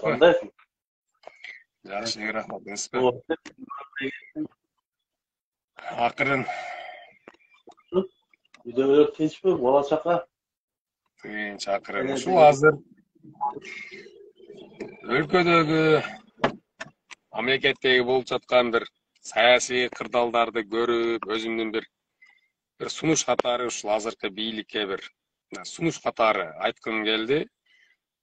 Кандайсың? Жакшы, рахмат. Эспе. Акырын. Үйдөгүлөр тынчпы, бала чака? Тынч, акырын. Ушул азыр өлкөдөгү мамлекеттеги болуп жаткан бир саясий кырдаалдарды көрүп, өзүмдүн бир сунуш катары ушул азыркы бийликке бир сунуш катары айткым келди.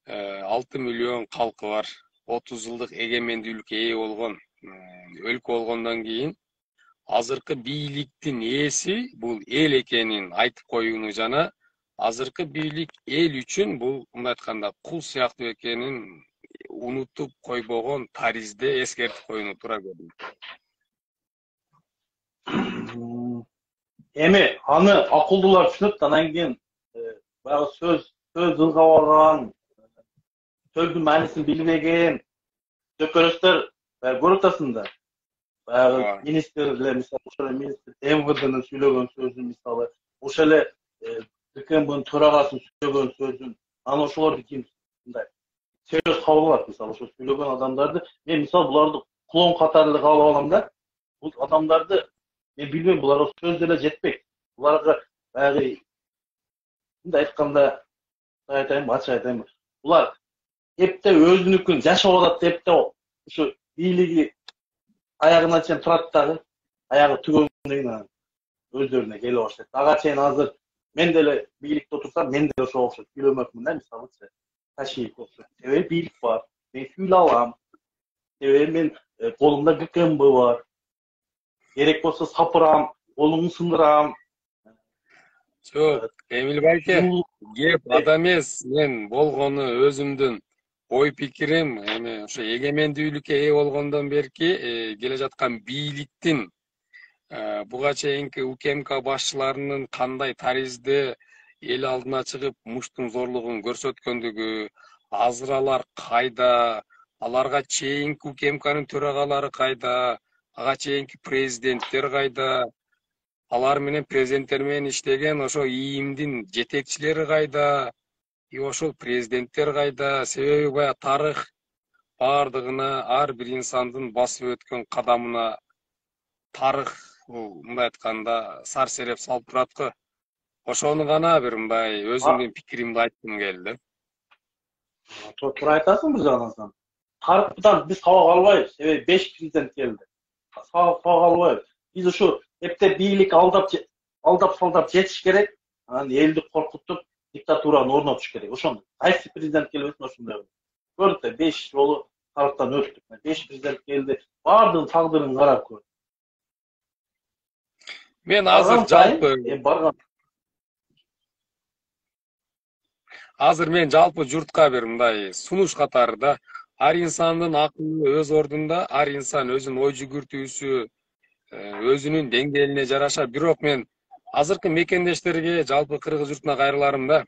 6 миллион калкы бар, 30 жылдык эгемендүүлүккө ээ болгон өлкө болгондон кийин азыркы бийликтин ээси бул эл экенин айтып коюуну жана азыркы бийлик эл үчүн бул мындай айтканда кул сыяктуу экенин унутуп койбогон таризде эскертип коюуну туура көрдүм. Эми аны акылдуулар түшүнөт, анан кийин баягы сөз ылгап алган, сөздүн маанисин билбеген дөкөрөстөр көрүп атасың да. Баягы министрлер, мисалы, ошол министр МВДнын сүйлөгөн сөзүн, мисалы, ошол эле ДКМБнын төрагасынын сүйлөгөн сөзүн, анан ошолорду кийин мындай серьез кабыл алат, мисалы, ошо сүйлөгөн адамдарды, мен мисалы буларды клон катары эле кабыл алам да. Бул адамдарды мен билбейм, буларга сөз деле жетпейт. Буларга баягы мындай айтканда, айтайынбы, ачык айтайынбы, булар эптеп өзүнүкүн жашап атат деп да ушу бийлиги аягына чейин турат дагы, аягы түгөнгөндөн кийин өздөрүнө келе баштайт. Ага чейин азыр мен деле бийликте отурсам, мен деле ошого окшоп сүйлөмөкмүн да, мисалы, Ташиев болсо. Себеби бийлик бар, мен сүйлөй алам. Себеби мен колумда ГКМБ бар. Керек болсо сапырам, колуңду сындырам. Жок, Эмил байке, кеп ада эмес, мен болгону өзүмдүн ой пикирим, эми ошо эгемендүүлүккө ээ болгондон берки келе жаткан бийликтин буга чейинки УКМК башчыларынын кандай таризде эл алдына чыгып муштун зорлугун көрсөткөндүгү, азыр алар кайда, аларга чейинки УКМКнын төрагалары кайда, ага чейинки президенттер кайда, алар менен президенттер менен иштеген ошо ИИМдин жетекчилери кайда, ошол президенттер кайда? Себеби баягы тарых баардыгына, ар бир инсандын басып өткөн кадамына тарых мындай айтканда сар сереп салып турат го. Ошону гана бир мындай өзүмдүн пикиримди айткым келди. Туура айтасың бир жагынан. Тарыхтан биз сабак албайбыз. Себеби 5 президент келди. Сабак албайбыз. Биз ушу эптеп бийлик алдап салдап жетиш керек. Анан элди коркутуп диктатураны орнотуш керек. Ошондой. Кайсы президент келбесин ошондой. Көрдүк, 5 жолу тарыхтан өттүк. 5 президент келди. Бардыгын тагдырын карап көрдүк. Мен азыр жалпы мен жалпы журтка бир мындай сунуш катары да, ар инсандын акылы өз ордунда, ар инсан өзүнүн ой жүгүртүүсү өзүнүн деңгээлине жараша. Бирок мен азыркы мекендештерге, жалпы кыргыз журтуна кайрыларым да.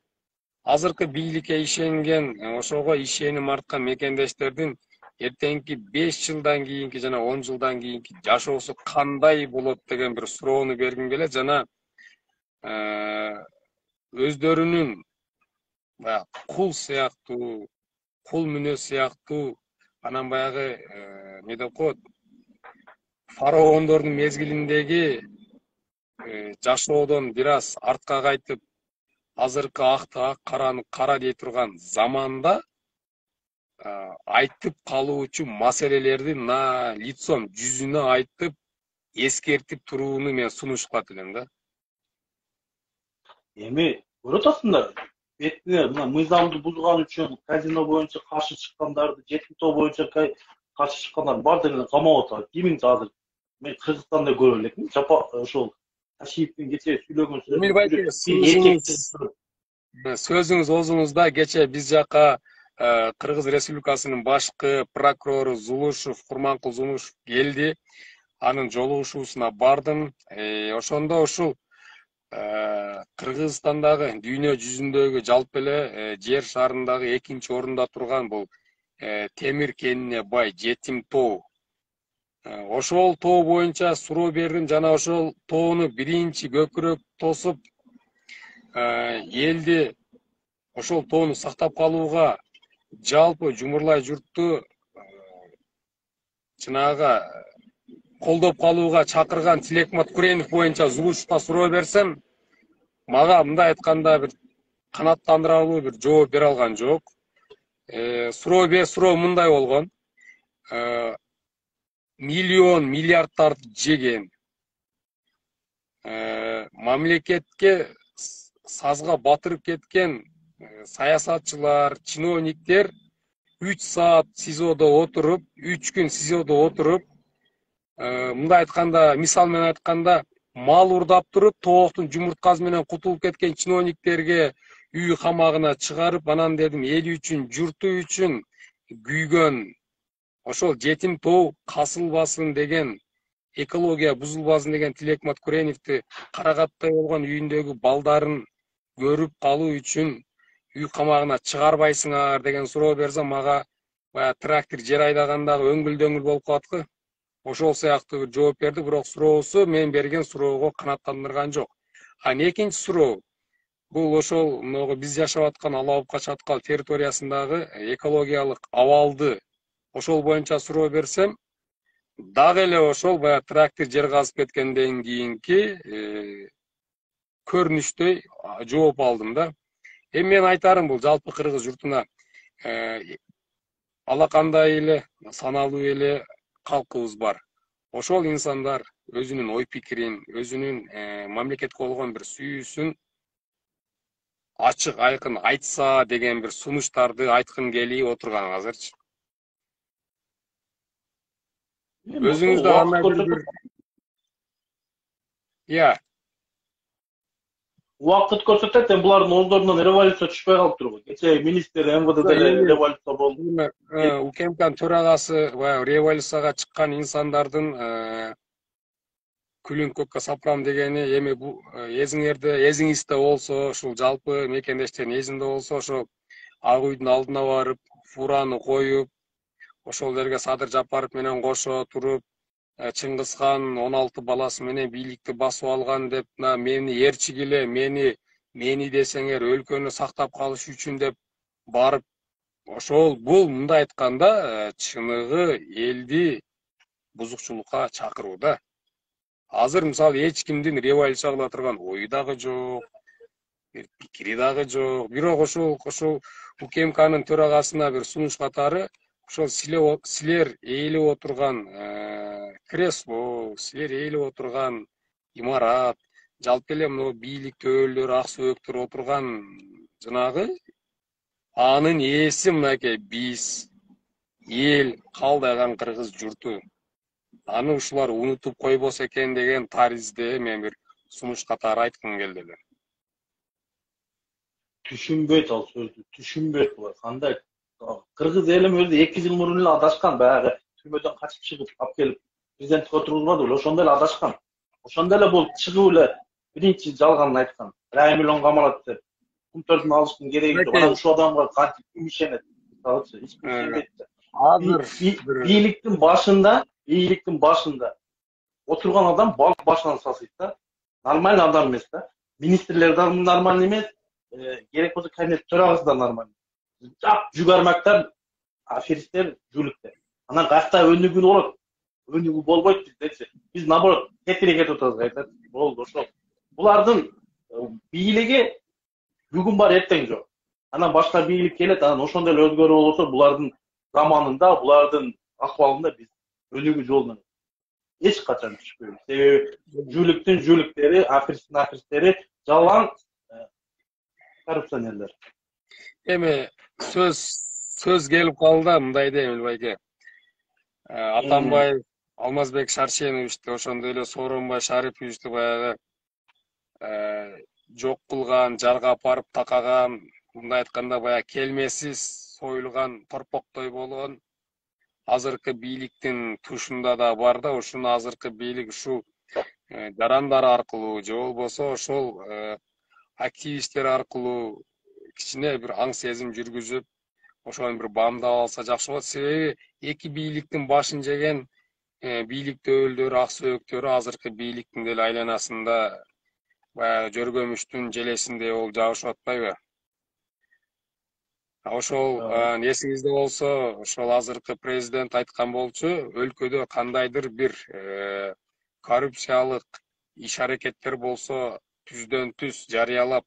Азыркы бийликке ишенген, ошого ишеним арткан мекендештердин эртеңки 5 жылдан кийинки жана 10 жылдан кийинки жашоосу кандай болот деген бир суроону бергим келет жана өздөрүнүн кул сыяктуу, кул мүнөз сыяктуу, анан баягы эмне деп коет, фараондордун мезгилиндеги жашоодон бир аз артка кайтып, азыркы акты ак, караны кара дей турган заманда айтып калуучу маселелерди на лицом, жүзүнө айтып, эскертип турууну мен сунуш кылат элем да. Эми көрүп атасыңдар, бетине мына мыйзамды бузган үчүн казино боюнча каршы чыккандарды, жетимтоо боюнча каршы чыккандар баардыгын камап атат. Киминчи азыр мен Кыргызстанда көрө элекмин. Жапа ошол Ташиевдин кечээ сүйлөгөн сөзүңүз оозуңузда. Кечээ биз жака Кыргыз Республикасынын башкы прокурору Зулушев, Курманкул Зулушев келди. Анын жолугушуусуна бардым. Ошондо ушул Кыргызстандагы дүйнө жүзүндөгү жалпы эле жер шарындагы 2-нчи орунда турган бул темир кенине бай жетим тоо. Ошол тоо боюнча суроо бердим жана ошол тоону биринчи көкүрөк тосуп элди ошол тоону сактап калууга жалпы жумурлай журтту жанагы колдоп калууга чакырган Тилекмат Куренов боюнча угушта суроо берсем, мага мындай айтканда бир канааттандырарлуу бир жооп бере алган жок. Суроо мындай болгон. Миллион миллиардтарды жеген, мамлекетке сазга батырып кеткен саясатчылар, чиновниктер 3 саат СИЗОдо отуруп, 3 күн СИЗОдо отуруп, мындай айтканда, мисал менен айтканда, мал урдап туруп, тооктун жумурткасы менен кутулуп кеткен чиновниктерге үй камагына чыгарып, анан дедим, эли үчүн, журту үчүн күйгөн, ошол жетим тоо касылбасын деген, экология бузулбасын деген Тилекмат Куреновду Карагаттай болгон үйүндөгү балдарын көрүп калуу үчүн үй камагына чыгарбайсыңар деген суроо берсе, мага баягы трактор жер айдагандагы өңгүл-дөңгүл болуп калат. Ошол сыяктуу бир жооп берди, бирок суроосу мен берген суроого канааттандырган жок. Анан экинчи суроо, бул ошол могу биз жашап аткан Ала Абукка чаткал территориясындагы экологиялык абалды ошол боюнча суроо берсем, дагы эле ошол баягы трактор жер казып кеткенден кийинки көрүнүшдөй жооп алдым да. Эми мен айтарым, бул жалпы кыргыз журтуна алакандай эле саналуу эле калкыбыз бар. Ошол инсандар өзүнүн ой пикирин, өзүнүн мамлекетке болгон бир сүйүүсүн ачык айкын айтса деген бир сунуштарды айткым келип отурган азырчы. Өзүңүздө кандай бир Убакыт көрсөтөт, булардын оңдорунан революция түшпөй калыптыр го. Кечээ министр МВДде революция болду. УКМКнын төрагасы баягы революцияга чыккан инсандардын күлүн көккө сапырам дегени, эми бул эзиңизде болсо, ушул жалпы мекендештердин эзинде болсо, ошо ак үйдүн алдына барып, фураны коюп, ошол жерге Садыр Жапаров менен кошо туруп, Чыңгызхан 16 баласы менен бийликти басып алган деп, мени ээрчигиле, мени десеңер өлкөнү сактап калыш үчүн деп барып, ошол бул мындай айтканда чыныгы элди бузукчулукка чакыруу да. Азыр мисалы эч кимдин революция кыла турган ою дагы жок, пикири дагы жок. Бирок ошол УКМКнын төрагасына бир сунуш катары, ошол силер ээлеп отурган кресло, силер ээлеп отурган имарат, жалпы эле мына бийлик төөлдөр, ак сөөктөр отурган жанагы анын ээси мынакей биз, эл калдаган кыргыз журту. Аны ушулар унутуп койбосо экен деген таризде мен бир сунуш катары айткым келди эле. Түшүнбөйт ал сөздү, түшүнбөйт булар. Кандай кыргыз элим өзү 2 жыл мурун эле адашкан, баягы түрмөдөн качып чыгып алып келип президенттикке отургузбады беле, ошондо эле адашкан. Ошондо эле бул чыгып эле биринчи жалганын айткан. 1 миллион камалат деп. Кумтөрдүн алыштын кереги жок. Анан ушул адамга кантип ким ишенет? Мисалычы, эч ким ишенбейт. Азыр бийликтин башында отурган адам бал башынан сасыйт да. Нормальный адам эмес да. Министрлер да нормальный эмес. Керек болсо кабинет төрагасы да нормальный. Жак жүгөрмөктөр, аферисттер, жүүлүктөр. Анан кайякта өнүгүү болот? Өнүгүү болбойт биздечи. Биз наоборот кетире кетип атабыз, айтат. Болду ошол. Булардын бийлиги бүгүн бар, эртең жок. Анан башка бийлик келет, анан ошондой эле өзгөрүү болсо, булардын заманында, булардын акыбалында биз өнүгүү жолунан эч качан түшпөйбүз. Себеби жүүлүктүн жүүлүктери, аферисттери жалган коррупционерлер. Эми сөз келип калды да, мындай дейм байке. Атамбаев, Алмазбек Шаршеновичти, ошондой эле Сооронбай Шариповичти баягы жок кылган, жарга апарып такаган, мындай айтканда баягы келмесиз союлган торпоктой болгон азыркы бийликтин тушунда да бар да. Ушуну азыркы бийлик ушул жарандар аркылуу же болбосо ошол активисттер аркылуу кичине бир аң сезим жүргүзүп, ошону бир баамдап алса жакшы болот. Себеби эки бийликтин башын жеген бийлик төөлдөрү, ак сөөктөрү азыркы бийликтин деле айланасында баягы жөргөмүштүн желесиндей болуп жабышып атпайбы? Ошол эсиңизде болсо, ошол азыркы президент айткан болчу, өлкөдө кандайдыр бир коррупциялык иш аракеттер болсо түздөн түз жарыялап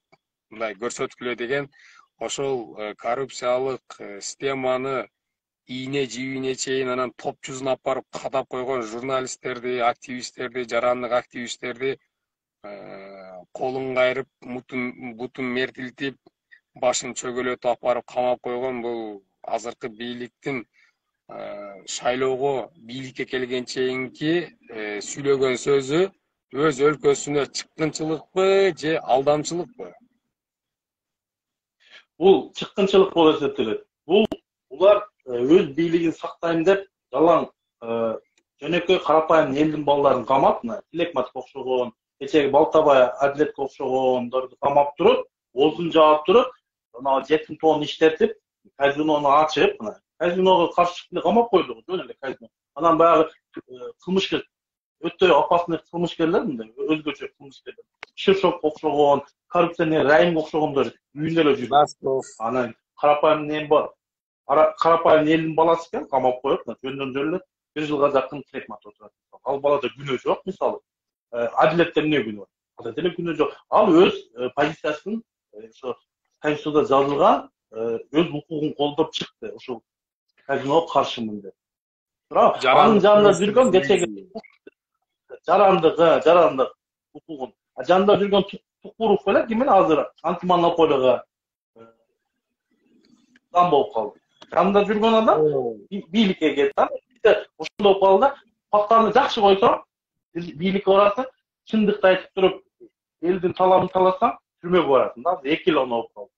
мындай көрсөткүлө деген. Ошол коррупциялык системаны ийне жибине чейин анан топ жүзүн барып кадап койгон журналисттерди, активисттерди, жарандык активисттерди колун кайрып, бутун мертилтип, башын чөгөлөтүп алып барып камап койгон бул азыркы бийликтин шайлоого бийликке келген чейинки сүйлөгөн сөзү өз өлкөсүнө чыккынчылыкпы же алдамчылыкпы? Бул чыккынчылык болуп эсептелет. Булар өз бийлигин сактайм деп жалаң жөнөкөй карапайым элдин балдарын камап, Тилекматовго окшогон, кечеги Балтабай Адилетке окшогондорду камап туруп, оозун жаап туруп, анан жетим тоон иштетип, казинону ачып, казиного каршы чыкты камап койду, жөн эле казино. Анан баягы кылмышкер, өтө опасный кылмышкерлер, мындай өзгөчө кылмышкерлер. Ширшовго окшогон, коррупционер Райымга окшогондор үйүндө эле жүрүп. Анан карапайым нем бар. Карапайым элдин баласы экен, камап коюп, жөндөн эле 1 жылга жакын Тилекматов отурат. Ал балада күнөө жок, мисалы. Адилетте эмне күнөө бар? Ада деле күнөө жок. Ал өз позициясын ошо Конституцияда жазылган өз укугун колдоп чыкты. Ошол казиного каршымын деп. Бирок анын жанында жүргөн кечеги жарандык укугун. Жанында жүргөн Тукуров беле ким эле азыр антимонополияга зам болуп калды. Жанында жүргөн адам бийликке кетти. Ошондой болуп калды. Фактаны жакшы койсоң, бийликке барасың, чындыкты айтып туруп, элдин талабын таласаң, түрмөгө барасың да. 2 жыл болуп калды.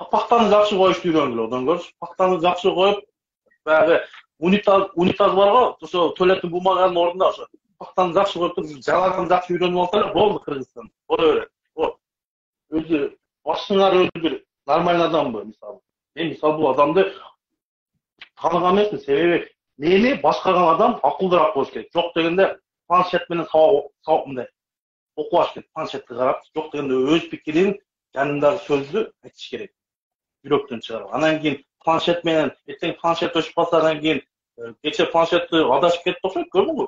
Фактаны жакшы коюшту үйрөнгүлө, одан көрсү. Фактаны жакшы коюп, баягы унитаз барго, ошо туалеттин бумаганын ордунда ошо фактаны жакшы коюп туруп, жалаган жакшы үйрөнүп алса эле болду Кыргызстан. Бора берет. Өзү башчыңар өзү бир нормальный адамбы, мисалы. Мен мисалы бул адамды тааныган эмесмин, себеби мени башкарган адам акылдуураак болуш керек. Жок дегенде планшет менен сабак мындай окубаш керек. Планшетти карап, жок дегенде өз пикирин, жанындагы сөздү айтыш керек. Жүрөктөн чыгарып. Анан кийин планшет менен эртең планшет өчүп калса, анан кийин кече планшетти адашып кетти окшойт, көрдүңбү?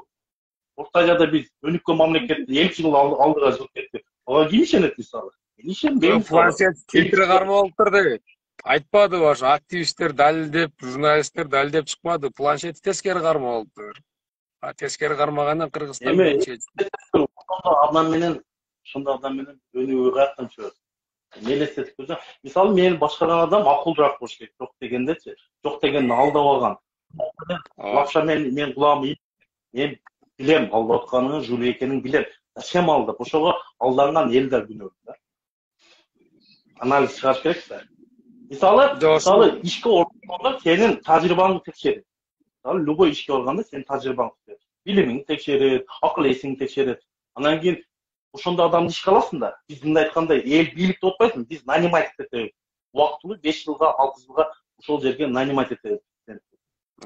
Орто Азияда биз өнүккөн мамлекетти 50 жыл алдыга жылып кетти. Ага ким ишенет мисалы? Мен ишенбейм. Планшет фильтри кармалыптыр деп айтпадыбы? Ошо активисттер далилдеп, журналисттер далилдеп чыкмады. Планшет тескери кармалыптыр. Тескери кармагандан Кыргызстан ошондой адам менен өнүгүү каяктан чыгат? Элестетип көрсөң, мисалы мени башкарган адам акылдуураак болуш керек. Жок дегендечи, жок дегенди алдап алган. Лапша мен кулагым, мен билем алдап атканын, жул экенин билем. Зачем алдап? Ошого алданган эл да күнөө да. Анализ чыгарыш керек да. Мисалы ишке оргондо сенин тажрыйбаңды текшерет. Мисалы любой ишке барганда сенин тажрыйбаңды текшерет. Билимиңди текшерет, акыл эсиңди текшерет. Анан кийин ошондой адамды ишке аласың да. Биз мындай айткандай, эл бийликте отпойсуң, биз нанимать этебиз. Убактылуу 5 жылга, 6 жылга ошол жерге нанимать этебиз.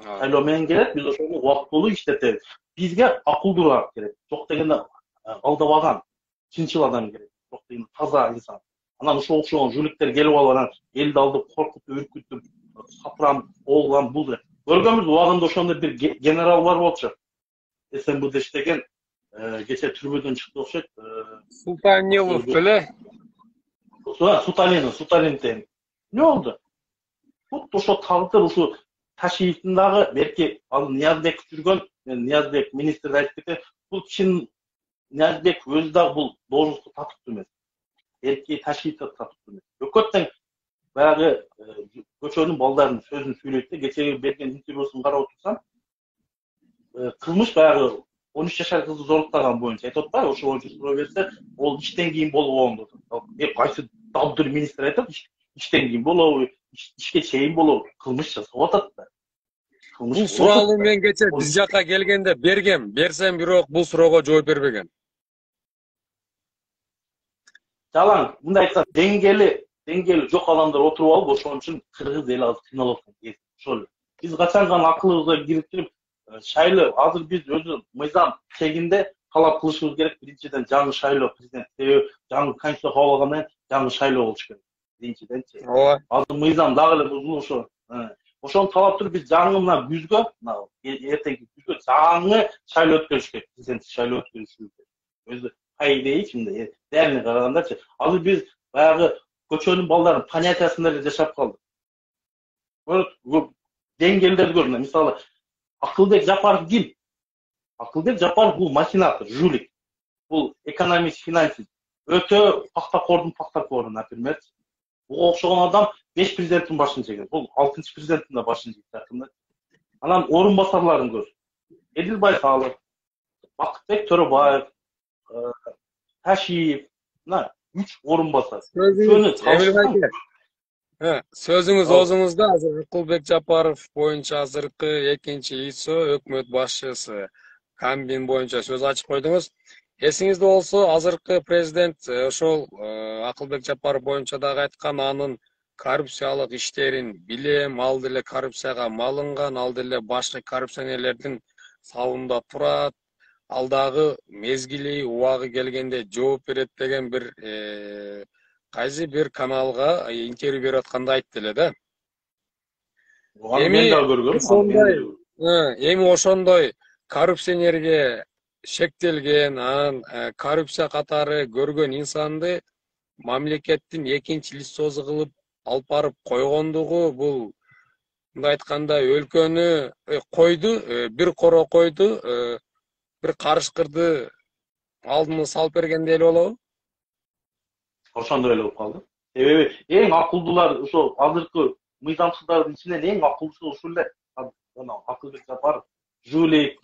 Шайлоо менен келет, биз ошону убактылуу иштетебиз. Бизге акылдуураак керек. Жок дегенде алдабаган, чынчыл адам керек. Жок дегенде таза инсан. Анан ошол окшогон жуликтер келип алып, анан элди алдып коркутуп, үркүтүп, сапырам, болган бул. Көргөнбүз, убагында ошондой бир генерал бар болчу. СМБде иштеген, кече түрмөдөн чыкты окшойт. Султанилов беле? Суталин тең. Не болду? Вот ошо тагдыр ушу Ташиевдин дагы берки ал Ниязбек жүргөн, Ниязбек министрди айтып кетти. Бул чын Ниязбек өзү дагы бул должносту татыктуу эмес. Берки Ташиев татыктуу эмес. Өкөттөн баягы көчөнүн балдарынын сөзүн сүйлөйт да, кечеги берген интервьюсун карап отурсам, кылмыш баягы 13 жашар кызды зорлуктаган боюнча айтып атпайбы? Ошо боюнча суроо берсе, ол иштен кийин болгон деп. Кайсы дабдыр министр айтат, иштен кийин болобу, ишке чейин болобу, кылмыш жасап атат да. Бул суроолу мен кече биз жакка келгенде берсем, бирок бул суроого жооп бербеген. Жалаң, мындай айткан деңгээли жок адамдар отуруп алып, ошон үчүн кыргыз эли азыр кыйналып аткан. Ошол. Биз качан гана акылыбызга кириптирип, шайлоо азыр биз өзү мыйзам чегинде талап кылышыбыз керек. Биринчиден жаңы шайлоо президент, жаңы конституция кабыл алгандан кийин жаңы шайлоо болуш керек. биринчиденчи. ооба. Азыр мыйзам дагы эле бузулушу. Ошону талап туруп биз жаңы мына күзгө, мына эртеңки күзгө жаңы шайлоо өткөрүш керек, президенттик шайлоо өткөрүш керек. Өзү по идее чынында реально карагандачы, азыр биз баягы көчөнүн балдарын понятиясында эле жашап калдык. Деңгээлдерди көр, мисалы, Акылбек Жапаров ким? Акылбек Жапаров бул махинатор, жулик. Бул экономист, финансист. Өтө пахтакору, например. Буга окшогон адам 5 президенттин башын жеген. Бул 6-чы президенттин да башын жеген. Анан орун басарларын көр. Эдил Байкалов, Бакытбек Төрөбаев, Ташиев, мына 3 орун басар. Сөзүңүз оозуңузда. Азыр Акылбек Жапаров боюнча азыркы экинчи ИСО өкмөт башчысы Камбин боюнча сөз ачып койдуңуз. Эсиңизде болсо, азыркы президент ошол Акылбек Жапаров боюнча дагы айткан, анын коррупциялык иштерин билем, ал деле коррупцияга малынган, ал деле башка коррупционерлердин салымында турат, ал дагы мезгили, убагы келгенде жооп берет деген бир кайсы бир каналга интервью берип атканда айтты эле да. Эми ошондой коррупционерге шектелген, анан коррупция катары көргөн инсанды мамлекеттин экинчи лицосу кылып алып барып койгондугу, бул мындай айтканда өлкөнү койду, бир коро койду, бир карышкырды алдына салып бергендей эле болобу? Ошондой эле болуп калды. Себеби эң акылдуулар ошо азыркы мыйзамсыздардын ичинен эң акылдуусу ушул эле. Акылбек Жапаров жулик,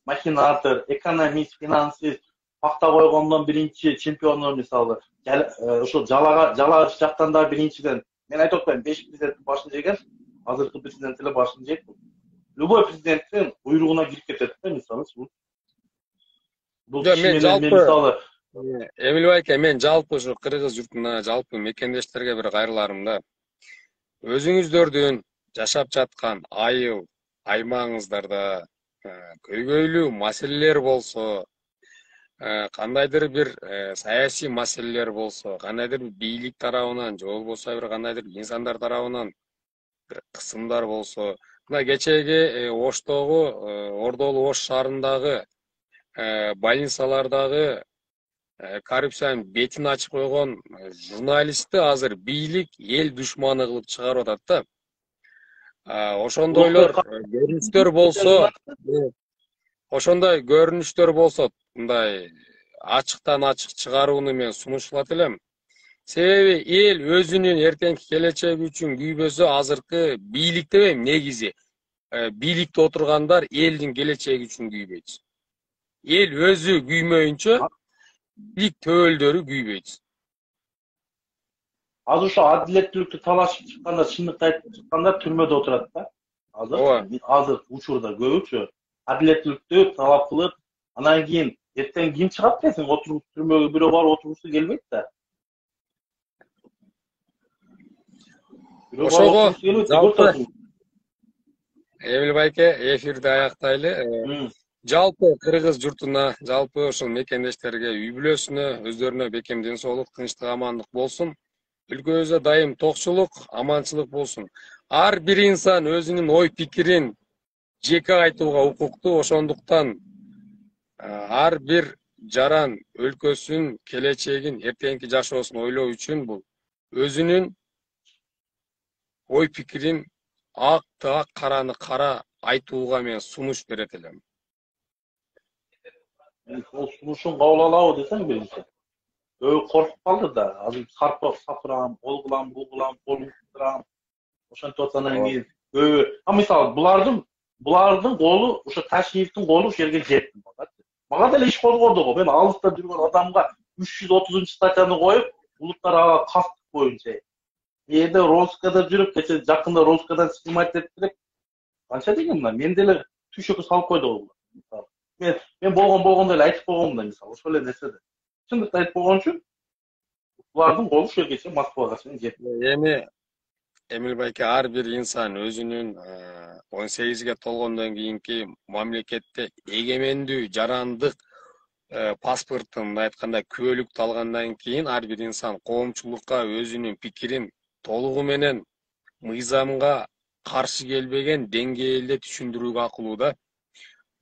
махинатор, экономист, финансист, пахта койгондон биринчи чемпиону, мисалы, ошо жалагыч жактан да биринчиден. Мен айтып атпайм, 5 президенттин башын жеген, азыркы президент эле башын жейт. Любой президенттин буйругуна кирип кетет да, мисалы. Бул мисалы Эмил байке, мен жалпы ушу кыргыз журтуна, жалпы мекендештерге бир кайрыларым да. Өзүңүздөрдүн жашап жаткан айыл, аймагыңыздарда көйгөйлүү маселелер болсо, кандайдыр бир саясий маселелер болсо, кандайдыр бир бийлик тарабынан же болбосо бир кандайдыр инсандар тарабынан бир кысымдар болсо, мына кечеги Оштогу, Ордолу Ош шаарындагы больницалардагы коррупциянын бетин ачып койгон журналистти азыр бийлик эл душманы кылып чыгарып атат да. Ошондойлор көрүнүштөр болсо, мындай ачыктан ачык чыгарууну мен сунуштулат элем. Себеби эл өзүнүн эртеңки келечеги үчүн күйбөсө, азыркы бийлик дебейм, негизи бийликте отургандар элдин келечеги үчүн күйбөйт. Эл өзү күймөйүнчө бийлик төбөлдөрү күйбөйт. Азыр ошо адилеттүүлүктү талашып чыкканда, чындыкты айтып чыкканда түрмөдө отурат да. Азыр учурда көбүчө адилеттүүлүктү талап кылып, анан кийин эртең ким чыгат десең, отуруп түрмөгө бирөө барып отургусу келбейт да. Ошого жалпы Эмил байке, эфирди аяктайлы. Жалпы кыргыз журтуна, жалпы ошол мекендештерге, үй бүлөсүнө, өздөрүнө бекем ден соолук, тынчтык, амандык болсун. Өлкөбүздө дайым токчулук, аманчылык болсун. Ар бир инсан өзүнүн ой пикирин жеке айтууга укуктуу, ошондуктан ар бир жаран өлкөсүнүн келечегин, эртеңки жашоосун ойлоо үчүн бул өзүнүн ой пикирин акты ак, караны кара айтууга мен сунуш берет элем. Ол сунушун кабыл алабы десең, биринчи коркуп калды да. Азыр сапырам, ол кылам, бул кылам, колун кыдырам. Ошентип аткандан кийин көбү, мисалы, булардын колу, ошо Ташиевдин колу ошол жерге жетти. Мага деле иш козгоду го. Мен алыста жүргөн адамга 330-статьяны коюп, улуттар ага кастык боюнча. Эде Роскада жүрүп, кече жакында Роскадан снимать этип, канча деген мына, мен деле түшөккө салып койду го. Мен болгондой эле айтып койгом да, мисалы, ошол эле нерседе. Чындыкты айтып койгон үчүн булардын колу ошол кече Москвага чейин жетти. Эми Эмил байке, ар бир инсан өзүнүн 18-ге толгондон кийинки мамлекетте эгемендүү, жарандык паспортун, мындай айтканда күбөлүктү алгандан кийин ар бир инсан коомчулукка өзүнүн пикирин толугу менен мыйзамга каршы келбеген деңгээлде түшүндүрүүгө акылуу да.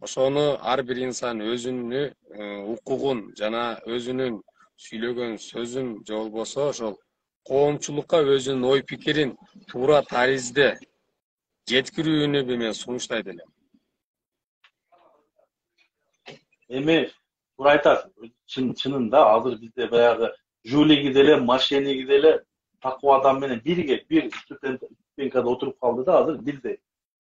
Ошону ар бир инсан өзүнүн укугун жана өзүнүн сүйлөгөн сөзүн же болбосо ошол коомчулукка өзүнүн ой пикирин туура таризде жеткирүүнү мен сунуштайт элем. Эми туура айтасың. Чынында азыр бизде баягы жулиги деле, мошенниги деле такуу адам менен бир ступенькада отуруп калды да, азыр бир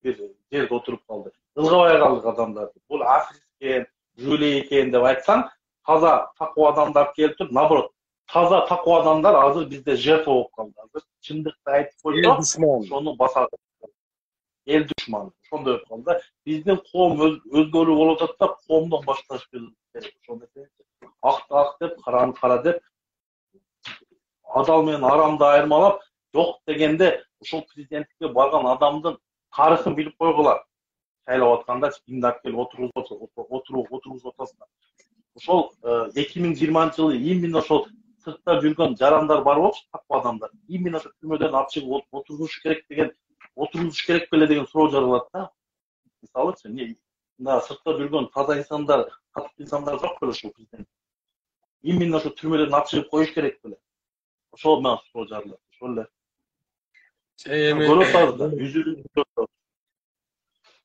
жерде отуруп калды. Ылгабай калдык адамдарды. Бул африст экен, жули экен деп айтсаң, таза такуу адамдар келип туруп, наоборот, таза такуу адамдар азыр бизде жертва болуп калды. Азыр чындыкты айтып койсо, ошону басат. Эл душманы. Ошондой болуп калды. Биздин коом өзгөрүү болуп атат да, коомдон башташ керек. Ошондой акты ак деп, караны кара деп, адал менен арамды айырмалап, жок дегенде ошол президенттикке барган адамдын тарыхын билип койгула. Шайлап атканда имдап келип отургузуп атасыңар. Ошол 2020-жылы именно ошол сыртта жүргөн жарандар бар болчу, такуу адамдар. Именно ошо түрмөдөн алып чыгып отургузуш керек беле деген суроо жаралат да. Мисалычы, мына сыртта жүргөн таза инсандар, катык инсандар жок беле ошол президент. Именно ошо түрмөдөн алып чыгып коюш керек беле. Ошол менен суроо жаралат. Ошол эле. Көрүп атабыз да, жүзүрүн көрүп атабыз.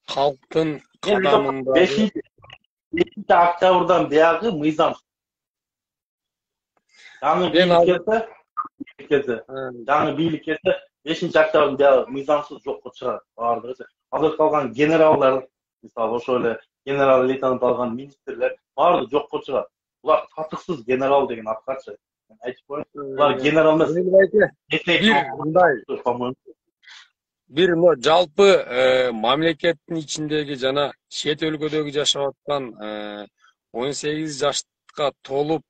Халктын кадамында 5-октябрдан биягы мыйзам. Жаңы бийлик келсе, 5-октябрдан биягы мыйзамсыз жокко чыгат баардыгы. Азыр калган генералдар, мисалы ошол эле генерал лейтенант алган министрлер баардыгы жокко чыгат. Булар татыксыз генерал деген аткачы. Айтып коеюн, булар генерал эмес. Бир жалпы мамлекеттин ичиндеги жана чет өлкөдөгү жашап аткан 18 жашка толуп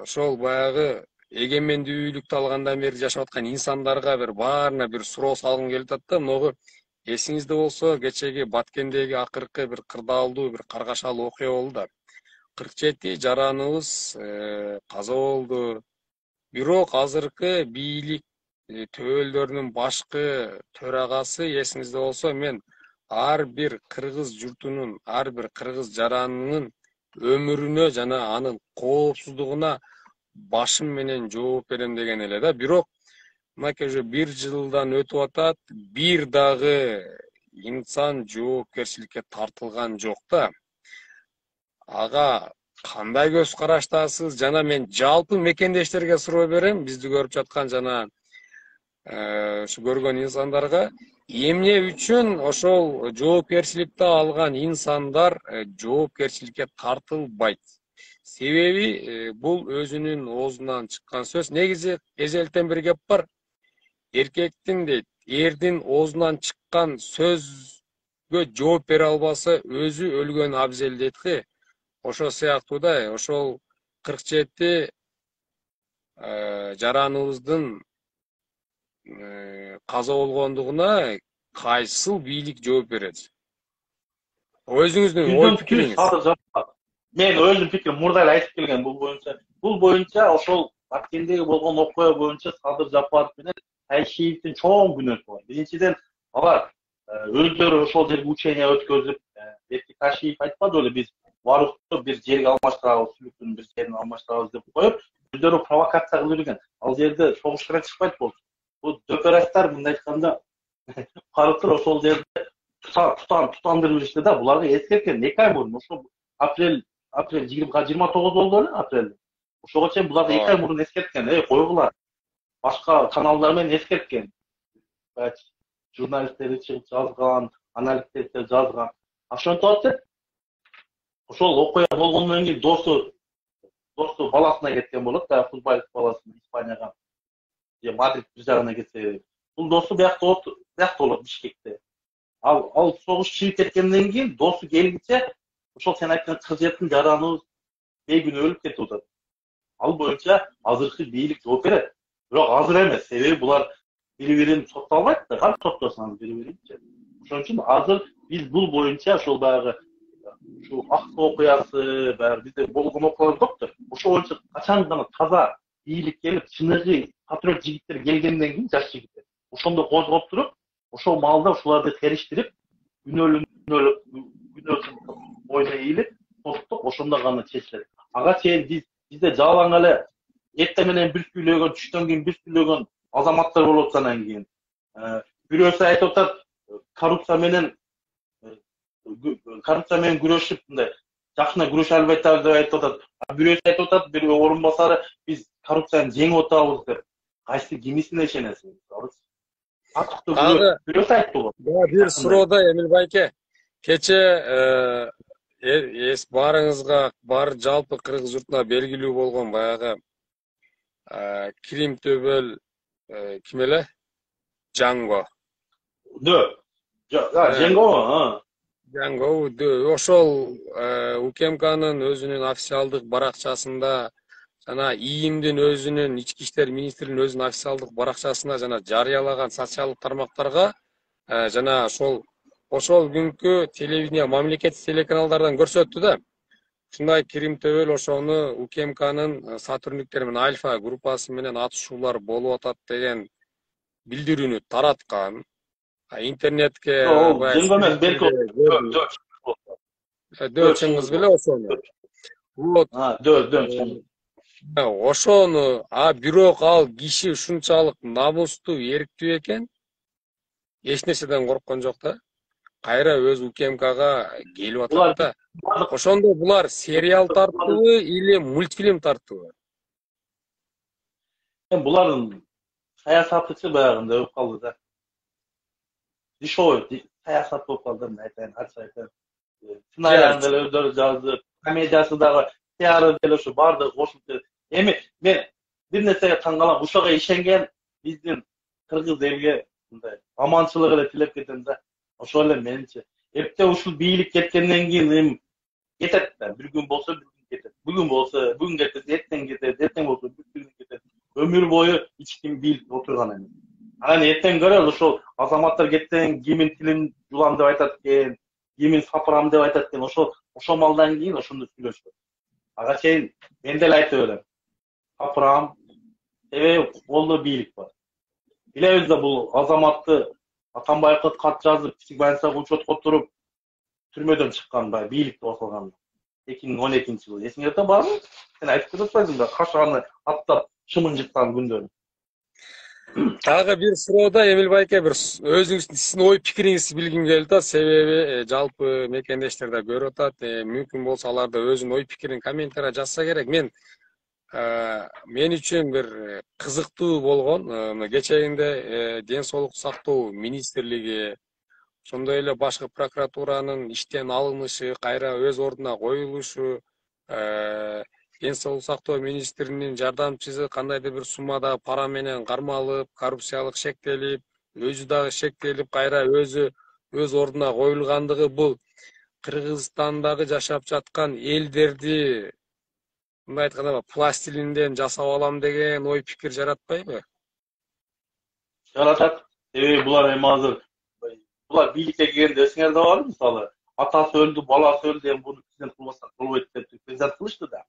ошол баягы эгемендүүлүктү алгандан бери жашап аткан инсандарга баарына бир суроо салгым келип атат да. Могу эсиңизде болсо, кечеги Баткендеги акыркы бир кырдаалдуу, бир каргашалуу окуя болду да. 47 жараныбыз каза болду. Бирок азыркы бийлик төбөлдөрүнүн башкы төрагасы, эсиңизде болсо, мен ар бир кыргыз журтунун, ар бир кыргыз жаранынын өмүрүнө жана анын коопсуздугуна башым менен жооп берем деген эле да. Бирок мынакей уже 1 жылдан өтүп атат, бир дагы инсан жоопкерчиликке тартылган жок да. Ага кандай көз караштасыз? Жана мен жалпы мекендештерге суроо берем, бизди көрүп жаткан жана ушу көргөн инсандарга, эмне үчүн ошол жоопкерчиликти алган инсандар жоопкерчиликке тартылбайт? Себеби бул өзүнүн оозунан чыккан сөз. Негизи эжелтен бир кеп бар. Эркектин дейт, эрдин оозунан чыккан сөзгө жооп бере албаса, өзү өлгөн абзел дейт го. Ошо сыяктуу да, ошол 47 жараныбыздын каза болгондугуна кайсыл бийлик жооп берет? Өзүңүздүн ой пикириңиз. Мен өзүм пикирим мурда эле айтып келген бул боюнча ошол Баткендеги болгон окуя боюнча Садыр Жапаров менен Тайшиевдин чоң күнөөсү бар. Биринчиден, алар өздөрү ошол жерге учение өткөзүп, эки Тайшиев айтпады эле, биз Варухту бир жерге алмаштырабыз, Сүлүктүн бир жерин алмаштырабыз деп коюп, өздөрү провокация кылып жүргөн. Ал жерде согуш чыкпайт болчу. Бул дөкөрастар мындай айтканда карап туруп ошол жерде тутандырып жүрүштү да. Буларга эскерткен 2 ай мурун, ошо апрель 29 болду эле, апрелде. Ошого чейин буларга 2 ай мурун эскерткен, койгула. Башка каналдар менен эскерткен. Журналисттер чыгып жазган, аналитиктер жазган. Ошентип атып, ошол окуя болгондон кийин досу баласына кеткен болот, футболист баласына Испанияга. Мадрид бир жагына кетсе, бул досу биякта болот, Бишкекте. Ал согуш чыгып кеткенден кийин досу келгиче ошол сен айткан кыз-жетим жараныбыз бейгүнөө өлүп кетип атат. Ал боюнча азыркы бийлик жооп берет. Бирок азыр эмес, себеби булар бири-бирин соттолбойт да, кантип соттосуң бири-биринчи. Ошон үчүн азыр биз бул боюнча ошол баягы şu Aksu okuyası, bizde bolgun okular doktor. Ошо боюнча качан гана таза ийгилик келип, чыныгы патриот жигиттер келгенден кийин, жаш жигиттер ошондо козгоп туруп, ошол маалда ушуларды териштирип, күнөөлүк боюна ийилип, токтоп, ошондо гана чечилет. Ага чейин бизде жалаң эле эртең менен бир сүйлөгөн, түштөн кийин бир сүйлөгөн азаматтар болуп анан кийин. Бирөөсү айтып атат, коррупция менен күрөшүп, мындай жакшына күрөшө албайт деп айтып атат. Бирөөсү айтып атат, бир орун басары, биз коррупцияны жеңип атабыз деп. Кайсы кимисине ишенесиң? Аттуу бирөөсү айтты го. Бир суроода Эмил байке, кече баарыңызга, бар жалпы кыргыз журтуна белгилүү болгон баягы Кирим Төбөл ким эле? Жаңго. Жаңго, ошол УКМКнын өзүнүн официалдык баракчасында жана ИИМдин өзүнүн, Ички иштер министрлигинин өзүнүн официалдык баракчасына жана жарыялаган социалдык тармактарга жана ошол күнкү телевидение, мамлекеттик телеканалдардан көрсөттү да. Ушундай Кирим Төбөл ошону УКМКнын сотрудниктери менен Альфа группасы менен атышуулар болуп атат деген билдирүүнү тараткан. Интернетке Чыңгыз беле ошону. Ошону, бирок ал киши ушунчалык намустуу, эриктүү экен, эч нерседен корккон жок да. Кайра өз УКМКга келип атат да. Ошондо булар сериал тартыбы или мультфильм тартыбы? Булардын саясатчы баягындай болуп калды да. Дешевый саясат болуп калды, айтайын, ачык айтайын. Сценарийларын деле өздөрү жазды, комедиясы дагы, пиары деле ушу баардыгы кошулуп. Эми мен бир нерсеге таң калам, ушуга ишенген биздин кыргыз элге мындай аманчылык эле тилеп кетем да. Ошол эле менимче. Эрте ушул бийлик кеткенден кийин эми кетет да. Бир күн болсо бир күн кетет. Бүгүн болсо бүгүн кетет, эртең болсо бир күн кетет. Өмүр бою эч ким бийликте отурган эмес. Анан эртең көрөлү ошол азаматтар кеттен кимин тилин жулам деп айтат экен, кимин сапырам деп айтат экен, ошол малдан кийин ошондо сүйлөшөт. Ага чейин мен деле айтып берем. Сапырам, себеби колдо бийлик бар. Билебиз да бул азаматты Атамбаевга кат жазып, кичик больницага учетко туруп, түрмөдөн чыккан баягы бийликте басылган. 2012-жылы. Эсиңерде барбы? Сен айтып жатпайсың да, кашаны аттап шымын жыккан күндөрү. Дагы бир суроода Эмил байке, бир сиздин ой пикириңизди билгим келди да, себеби жалпы мекендештер да көрүп атат, мүмкүн болсо алар да өзүнүн ой пикирин комментарийга жазса керек. Мен үчүн бир кызыктуу болгон, кечегинде Ден соолук сактоо министрлиги, ошондой эле башкы прокуратуранын иштен алынышы, кайра өз ордуна коюлушу, Ден соолук сактоо министринин жардамчысы кандайдыр бир суммада пара менен кармалып, коррупциялык шектелип, өзү дагы шектелип, кайра өз ордуна коюлгандыгы бул Кыргызстандагы жашап жаткан элдерди, мындай айтканда, пластилинден жасап алам деген ой пикир жаратпайбы? Жаратат. Себеби булар эми азыр бийликке келгенде эсиңерде барбы? Мисалы, атасы өлдү, баласы өлдү, эми буну президент кылбасак болбойт деп президент кылышты да.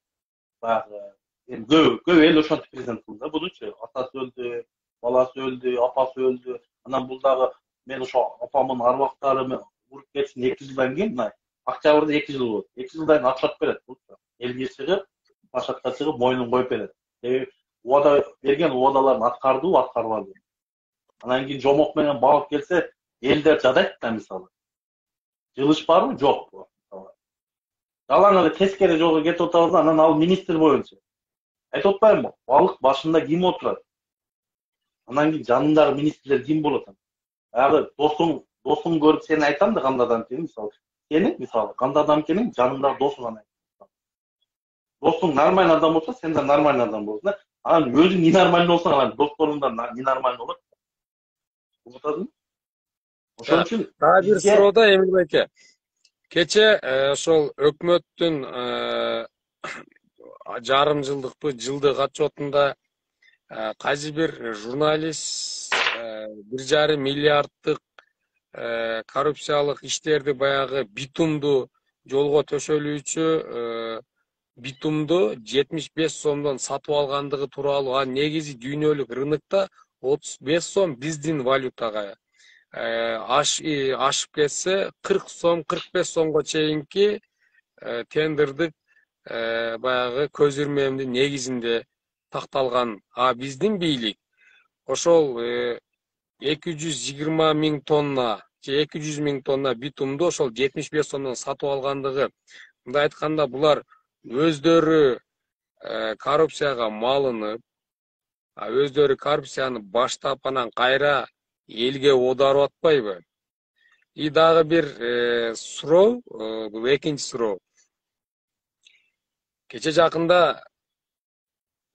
Баягы эми көп эл ошентип президент кылды да. Бунучу атасы өлдү, баласы өлдү, апасы өлдү. Анан бул дагы мен ошо апамдын арбактары уруп кетсин 2 жылдан кийин, мына октябрда 2 жыл болот. 2 жылдан кийин отчет берет. Элге чыгып, башкатка чыгып, моюнун коюп берет. Себеби убада берген убадаларын аткардыбы, аткарбадыбы. Анан кийин жомок менен багып келсе, элдер жадайт да, мисалы. Жылыш барбы? Жок. Жалаң эле тескери жолго кетип атабыз, анан ал министр боюнча. Айтып атпаймынбы? Балык башында ким отурат? Анан кийин жанындагы министрлер ким болот? Баягы досуң көрүп сени айтам да, кандай адам экенин, мисалы. Сени, мисалы, кандай адам экенин жанындагы досуң гана айтат. Досуң нормальный адам болсо, сен да нормальный адам болсуң. Анан өзүң ненормальный болсоң, анан досторуң да ненормальный болот. Угутасыңбы? Ошон үчүн дагы бир суроода Эмил байке. Кече ошол өкмөттүн жарым жылдыкпы, жылдык отчетунда кайсы бир журналист 1,5 миллиарддык коррупциялык иштерди баягы битумду жолго төшөлүүчү битумду 75 сомдон сатып алгандыгы тууралуу, а негизи дүйнөлүк рынокто 35 сом биздин валютага. Ашып кетсе 40 сом, 45 сомго чейинки тендердик баягы көзүрмөмдүн негизинде такталган. А биздин бийлик ошол 220 миң тонна же 200 миң тонна битумду ошол 75 сомдон сатып алгандыгы. Мындай айтканда, булар өздөрү коррупцияга малынып, өздөрү коррупцияны баштап анан кайра элге оодарып атпайбы? И дагы бир суроо, бул экинчи суроо. Кече жакында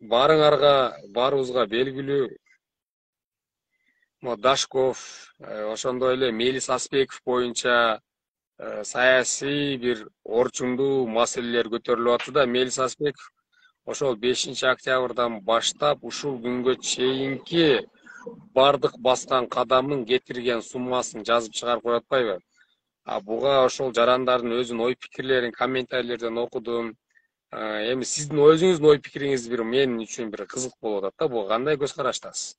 баарыбызга белгилүү Дашков, ошондой эле Мелис Аспеков боюнча саясий бир орчундуу маселелер көтөрүлүп атты да, Мелис Аспеков ошол 5 октябрдан баштап ушул күнгө чейинки бардык баскан кадамын кетирген суммасын жазып чыгарып коюп атпайбы? Буга ошол жарандардын өзүнүн ой пикирлерин комментарийлерден окудум. Эми сиздин өзүңүздүн ой пикириңиз бир мен үчүн бир кызык болуп атат да. Буга кандай көз караштасыз?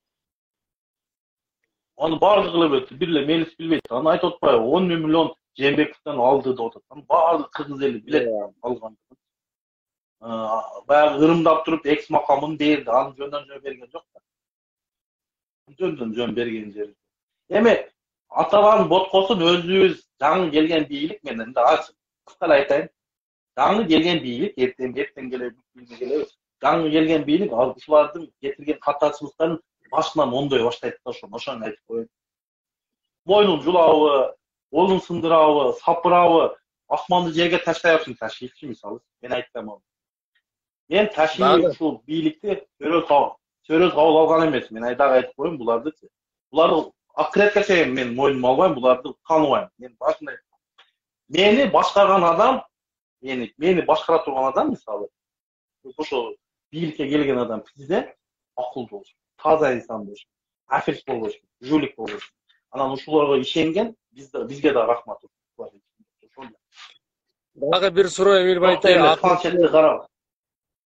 Аны бардыгы эле билет, бир эле Мелис билбейт. Аны айтып атпайбы, 10 миллион Жээнбековдон алды деп атат. Аны бардык кыргыз эли билет алгандыгын. Баягы ырымдап туруп экс макамын берди, аны жөндөн жөн берген жок да. Жөндөн жөн берген жери. Эми аталган боткосун өзүбүз жаңы келген бийлик менен да ачык кыскара айтайын. Жаңы келген бийлик эртең келе билбейбиз. Жаңы келген бийлик ушулардын кетирген катачылыктарын башынан оңдой баштайт да, ошону айтып коеюн. Мойнун жулабы, колун сындырабы, сапырабы, асманды жерге таштайбы, ташийчы мисалы. Мен айтпайм аны. Мен таший ушул бийликти сөрөз кабыл алган эмес. Мен дагы айтып коеюн, буларды акыретке чейин мен мойнума албайм, буларды тааныбайм. Мен башында мени башкарган адам, мени башкара турган адам мисалы, ошо бийликке келген адам, президент акылдуу болуш, таза инсан болуш, аферист болбош, жулик болбош. Анан ушуларга ишенген, бизге да рахмат. Дагы бир суроо, Эмил байке,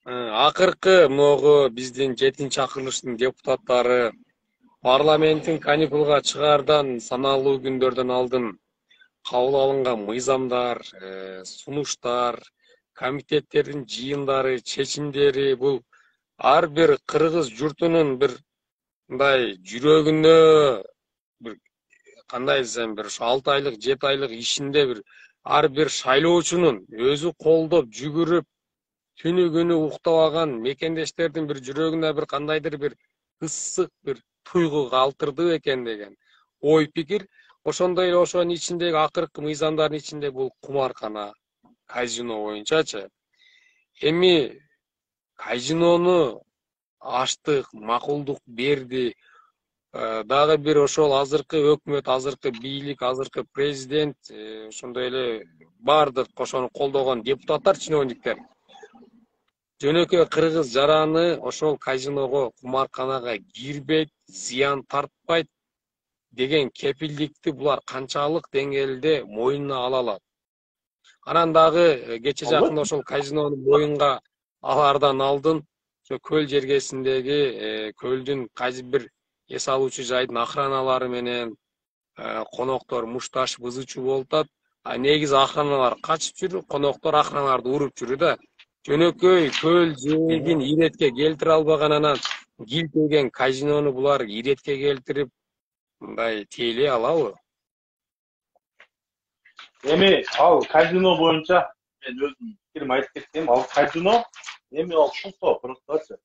акыркы могу биздин 7-акырылыштын депутаттары парламенттин каникулга чыгаардан саналуу күндөрдөн алдын кабыл алынган мыйзамдар, сунуштар, комитеттердин жыйындары, чечимдери бул ар бир кыргыз журтунун бир мындай жүрөгүнө бир кандай десем, бир 6 айлык 7 айлык ишинде бир ар бир шайлоочунун өзү колдоп жүгүрүп түнү күнү уктабаган мекендештердин бир жүрөгүнө бир кандайдыр бир ысык бир туйгу калтырды экен деген ой пикир. Ошондой эле ошонун ичиндеги акыркы мыйзамдардын ичинде бул кумаркана, казино боюнчачы. Эми казинону аштык, макулдук берди. Дагы бир ошол азыркы өкмөт, азыркы бийлик, азыркы президент, ошондой эле бардык ошону колдогон депутаттар, чиновниктер жөнөкөй кыргыз жараны ошол казиного, кумарканага кирбейт, зыян тартпайт деген кепилдикти булар канчалык деңгээлде мойнуна ала алат? Анан дагы кече жакында ошол казинону моюнга алаардан алдын ошо көл жергесиндеги көлдүн кайсы бир эс алуучу жайдын охраналары менен коноктор мушташып ызычуу болуп атат. Негизи охраналар качып жүрүп, коноктор охраналарды уруп жүрү да. Жөнөкөй көл жээгин иретке келтире албаган, анан килтеген казинону булар иретке келтирип мындай тейлей алабы? Эми ал казино боюнча мен өзүм пикиримди айтып кетсем, ал казино эми ал шулто просто.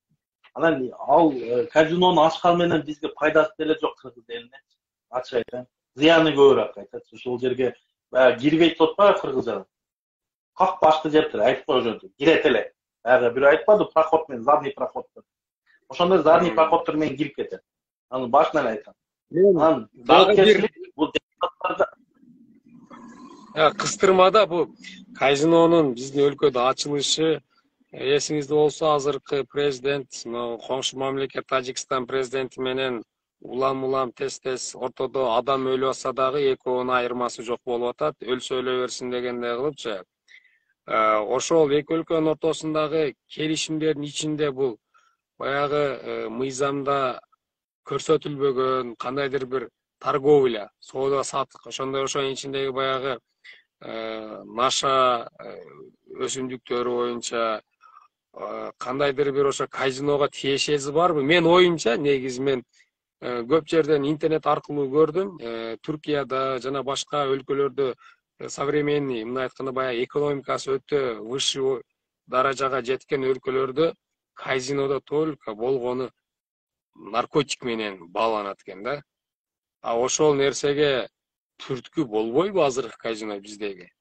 Анан ал казинону ачкан менен бизге пайдасы деле жок кыргыз элине. Ачык айтайын. Зыяны көбүрөөк айтат. Ошол жерге баягы кирбейт деп атпайбы кыргыздар. Как башты жептир, айтып коюшат. Кирет эле. Баягы бирөө айтпады, проход менен, задний проход. Ошондой задний проходтор менен кирип кетет. Анын башынан айтам. Анан дагы бул депутаттарга кыстырмада бул казинонун биздин өлкөдө ачылышы, эсиңизде болсо, азыркы президент коңшу мамлекет Тажикстан президенти менен улам тез ортодо адам өлүп атса дагы экөөнүн айырмасы жок болуп атат. Өлсө өлө берсин дегендей кылыпчы. ошол эки өлкөнүн ортосундагы келишимдердин ичинде бул баягы мыйзамда көрсөтүлбөгөн кандайдыр бир торговля, соода саттык, ошонун ичиндеги баягы наша өсүмдүктөрү боюнча кандайдыр бир ошо казиного тиешеси барбы? Мен оюмча негизи мен көп жерден интернет аркылуу көрдүм. Түркияда жана башка өлкөлөрдө современный, мындай айтканда баягы экономикасы өтө высший даражага жеткен өлкөлөрдө казинода только болгону наркотик менен бааланат экен да. А ошол нерсеге түрткү болбойбу азыркы казино биздеги?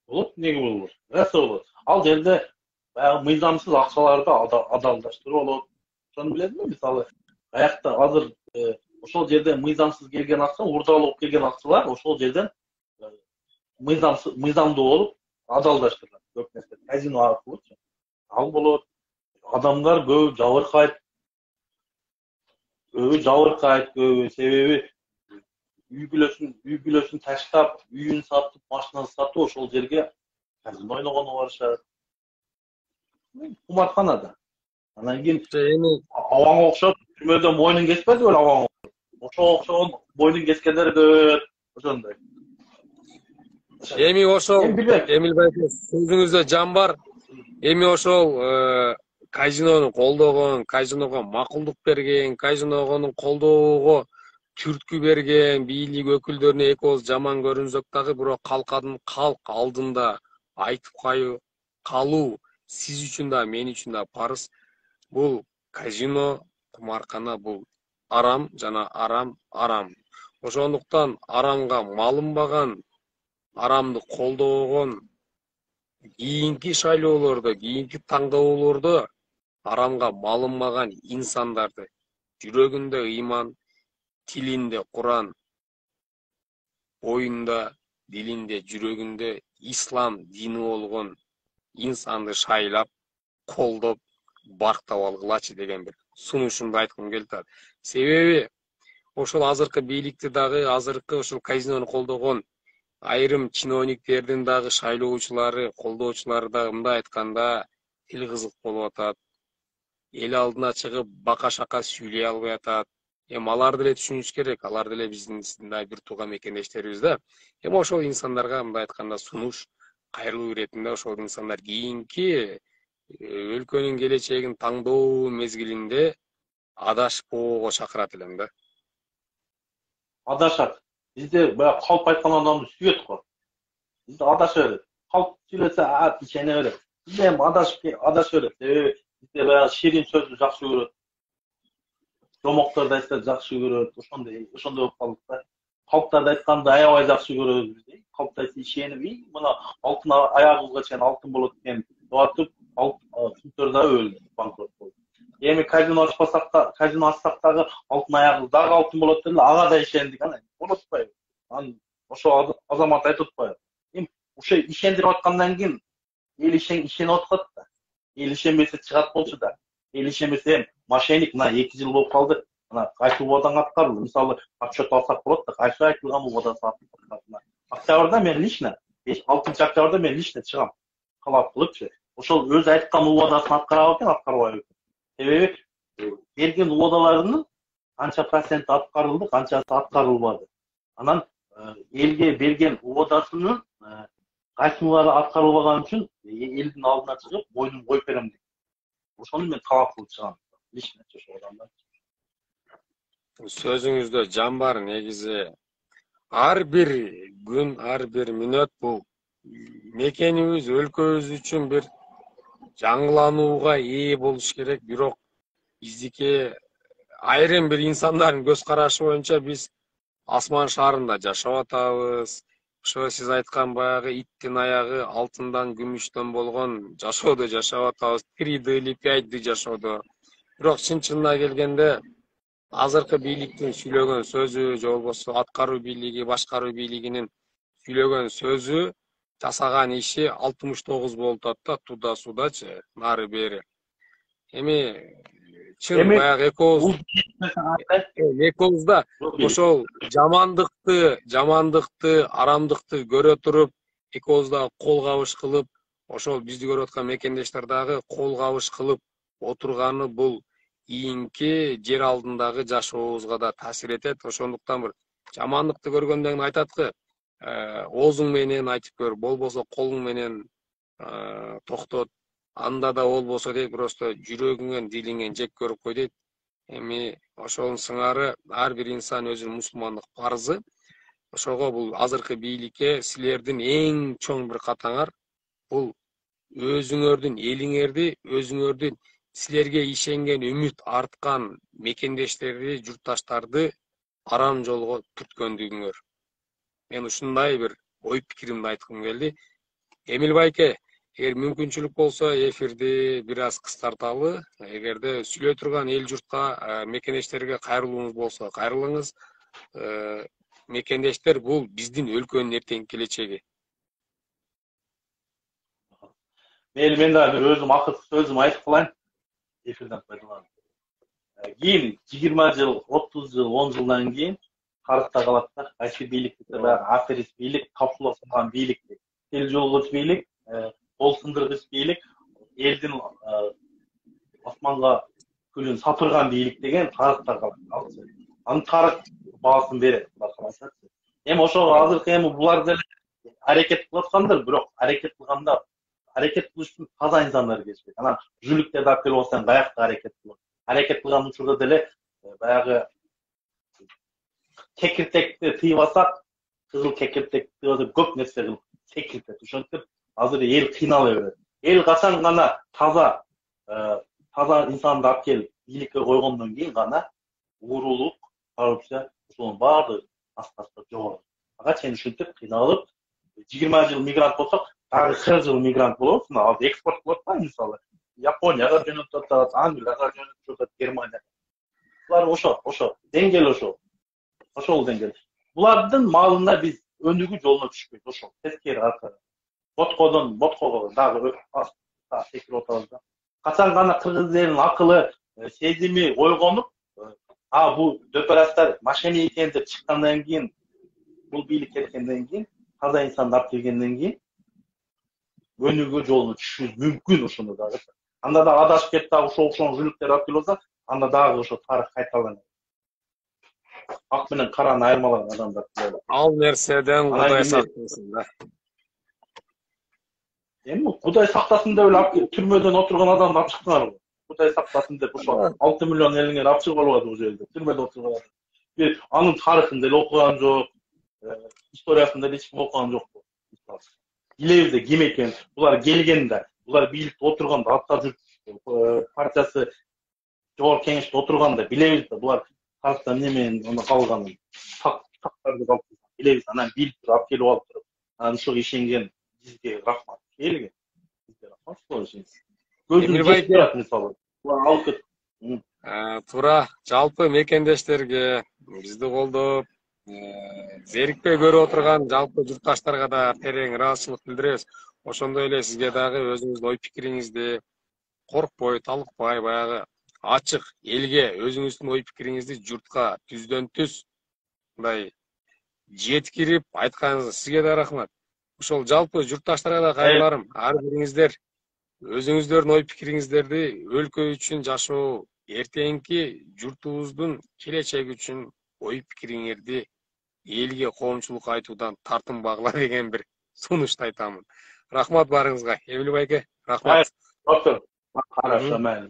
Болот, неге болбойт? Нерсе болот. Ал жерде баягы мыйзамсыз акчаларды адалдаштыруу болот. Ошону билесизби? Мисалы, аякта азыр ошол жерде мыйзамсыз келген акча, урдалып келген акчалар ошол жерден мыйзамдуу болуп адалдаштырылат. Көп нерсе казино аркылуучу. Ал болот. Адамдар көбү жабыркайт, себеби үй бүлөсүн таштап, үйүн сатып, машинасын сатып, ошол жерге казино ойногону барышат. Кумарканада. Анан кийин абаңга окшоп, түрмөдө мойнун кеспеди беле абаңга. Ошого окшогон мойнун кескендер көп. Ошондой. Эми ошол Эмил байке сөзүңүздө жан бар. Эми ошол казинону колдогон, казиного макулдук берген, казиногонун колдоого түрткү берген бийлик өкүлдөрүнө эки ооз жаман көрүнсөк дагы, бирок калк алдында айтып калуу сиз үчүн да, мен үчүн да парыз. Бул казино, кумаркана бул арам жана арам. Ошондуктан арамга малынбаган, арамды колдогон кийинки шайлоолордо, кийинки таңдоолордо арамга малынмаган инсандарды, жүрөгүндө ыйман, тилинде Куран, боюнда, дилинде, жүрөгүндө ислам дини болгон инсанды шайлап, колдоп, барктап алгылачы деген бир сунушумду айткым келип. Себеби ошол азыркы бийликти дагы, азыркы ошол казинону колдогон айрым чиновниктердин дагы шайлоочулары, колдоочулары дагы мындай айтканда тил кызык болуп атат. Эл алдына чыгып бака-шака сүйлөй албай атат. Аларды деле түшүнүш керек, алар деле биздин да бир тууган мекендештерибиз да. Ошол инсандарга мындай айтканда сунуш, кайрылуу иретинде ошол инсандар кийинки өлкөнүн келечегин таңдоо мезгилинде адашпоого чакырат элем да. Адашат. Бизде баягы калп айткан адамды сүйөт го. Бизде адаша берет. Калп сүйлөсө ишене берет. Бизде эми адаша берет. Себеби бизде баягы ширин сөздү жакшы көрөт. Жомокторду айтса жакшы көрөт. Ошондой болуп калдык да. Калптарды айтканды аябай жакшы көрөбүз бизде. Калпты айтса ишенип, мына алтын аягыбызга чейин алтын болот экен деп атып, түнтөр да өлдү, банкрот болду. Эми казино ачсак дагы алтын аягыбыз дагы алтын болот деле, ага да ишендик. Анан болуп атпайбы? Анан ошо азамат айтып атпайбы? Эми ошо ишендирип аткандан кийин эл ишенип аткат да. Эл ишенбесе чыгат болчу да. Эл ишенбесе мошенник мына 2 жыл болуп калды. Мына кайсы убадан аткарылды. Мисалы, отчет алсак болот да, кайсы айтылган убада сатып. Октябрда мен лично, 6-октябрда мен лично чыгам. Калап кылыпчы. Ошол өзү айткан убадасын аткарабы экен, аткарбайбы экен. Себеби берген убадаларынын канча проценти аткарылды, канчасы аткарылбады. Анан элге берген убадасынын кайсылары аткарылбаган үчүн элдин алдына чыгып мойнун коюп берем дейт. Ошону мен талап кылып чыгам. Лично ошол адамдар. Сөзүңүздө жан бар. Негизи ар бир күн, ар бир мүнөт бул мекенибиз, өлкөбүз үчүн бир жаңыланууга ээ болуш керек. Бирок биздики айрым бир инсандардын көз карашы боюнча биз асман шаарында жашап атабыз. Ошо сиз айткан баягы иттин аягы алтындан, күмүштөн болгон жашоодо жашап атабыз. 3D или 5D жашоодо. Бирок чын-чынына келгенде азыркы бийликтин сүйлөгөн сөзү, же болбосо аткаруу бийлиги, башкаруу бийлигинин сүйлөгөн сөзү, жасаган иши 69 болуп атат да, туда-судачы, нары бери. Эми чын баягы экөөбүз да ошол жамандыкты, арамдыкты көрө туруп, экөөбүз дагы кол кабыш кылып, ошол бизди көрүп аткан мекендештер дагы кол кабыш кылып отурганы бул кийинки жер алдындагы жашообузга да таасир этет. Ошондуктан бир жамандыкты көргөндөн айтаткы, оозуң менен айтып көр, болбосо колуң менен токтот. Анда да болбосо дейт, просто жүрөгүңөн, дилиңен жек көрүп кой дейт. Эми ошонун сыңары ар бир инсан өзүнүн мусулмандык парызы. Ошого бул азыркы бийликке силердин эң чоң бир катаңар бул өзүңөрдүн элиңерди, өзүңөрдүн силерге ишенген, үмүт арткан мекендештерди, журтташтарды арам жолго түрткөндүгүңөр. Мен ушундай бир ой пикиримди айткым келди. Эмил байке, эгер мүмкүнчүлүк болсо эфирди бир аз кыскарталы. Эгерде сүйлөй турган эл журтка, мекендештерге кайрылууңуз болсо кайрылыңыз. Мекендештер бул биздин өлкөнүн эртеңки келечеги. Мен дагы бир өзүм акыркы сөзүмдү айтып калайын. Эфирден пайдаланып. Кийин 20 жыл, 30 жыл, 10 жылдан кийин тарыхта калат да. Кайсы бийликти баягы аферист бийлик, капсула салган бийлик, тел жолгоч бийлик, кол сындыргыч бийлик, элдин асманга күлүн сапырган бийлик деген тарыхта калат. Анын тарых баасын берет, Кудай кааласа. Эми ошого азыркы булар деле аракет кылып аткандар, бирок аракет кылганда аракет кылыш үчүн таза инсандар керек. Анан жүлүктөрдү алып келип алсаң, каякта аракет кылып. Аракет кылган учурда деле баягы кекиртекти тыйып алсак, кызыл кекиртекти тыйып алсак көп нерсе кылып секиртет. Ошентип азыр эл кыйнала берет. Эл качан гана таза инсанды алып келип бийликке койгондон кийин гана уурулук, коррупция ошонун баардыгы аста-аста жогорот. Ага чейин ушинтип кыйналып 20 жыл мигрант болсок, дагы 40 жыл мигрант болобуз. Азыр экспорт кылып атпайбы мисалы? Японияга жөнөтүп атат, Англияга жөнөтүп атат, Германияга. Булар ошо деңгел ошол. Ошол деңгел. Булардын малына биз өнүгүү жолуна түшпөйт, ошол. Тескери аркы. Боткого дагы секирип атабыз да. Качан гана кыргыз элинин акылы, сезими ойгонуп, бул дөпөрастар машина экен деп чыккандан кийин, бул бийлик кеткенден кийин, таза инсанды алып келгенден кийин өнүгүү жолуна түшүшүбүз мүмкүн ошондо дагы. Анда да адашып кетип дагы ошол жүлүктөр алып келип алса, анда дагы ошо тарых кайталанат. Ак менен караны айырмалаган адамдар. Ал нерседен Кудай сактасын да. Эми Кудай сактасын деп эле алып түрмөдөн отурган адамды алып чыктыңар. Кудай сактасын деп ошо 6 миллион элиңер алып чыгып алып бул жерде. Түрмөдө отурган адам. Бир анын тарыхын деле окуган жок, историясын деле эч ким окуган жок. Билебиз ким экен, булар келгенде, булар бийликте отурганда, ата журт партиясы жогорку кеңеште отурганда билебиз да, булар тарыхта эмне менен аны калганын, факттарды калып билебиз. Анан бийликти алып келип алып туруп, анан ушуга ишенген бизге рахмат. Элге бизге рахмат болушун. Көзүм жек мисалы. Булар алып кетти. Туура, жалпы мекендештерге бизди колдоп, зерикпей көрүп отурган жалпы журтташтарга да терең ыраазычылык билдиребиз. Ошондой эле сизге дагы өзүңүздүн ой пикириңизди коркпой, талыкпай, баягы ачык элге өзүңүздүн ой пикириңизди журтка түздөн түз мындай жеткирип айтканыңызга сизге да рахмат. Ошол жалпы журтташтарга да кайрыларым. Ар бириңиздер өзүңүздөрдүн ой пикириңиздерди өлкө үчүн жашоо, эртеңки журтубуздун келечеги үчүн ой пикириңерди элге коомчулукка айтуудан тартынбагыла деген бир сунушту айтамын. Рахмат баарыңызга. Эмил байке, рахмат. Хорошо, майли.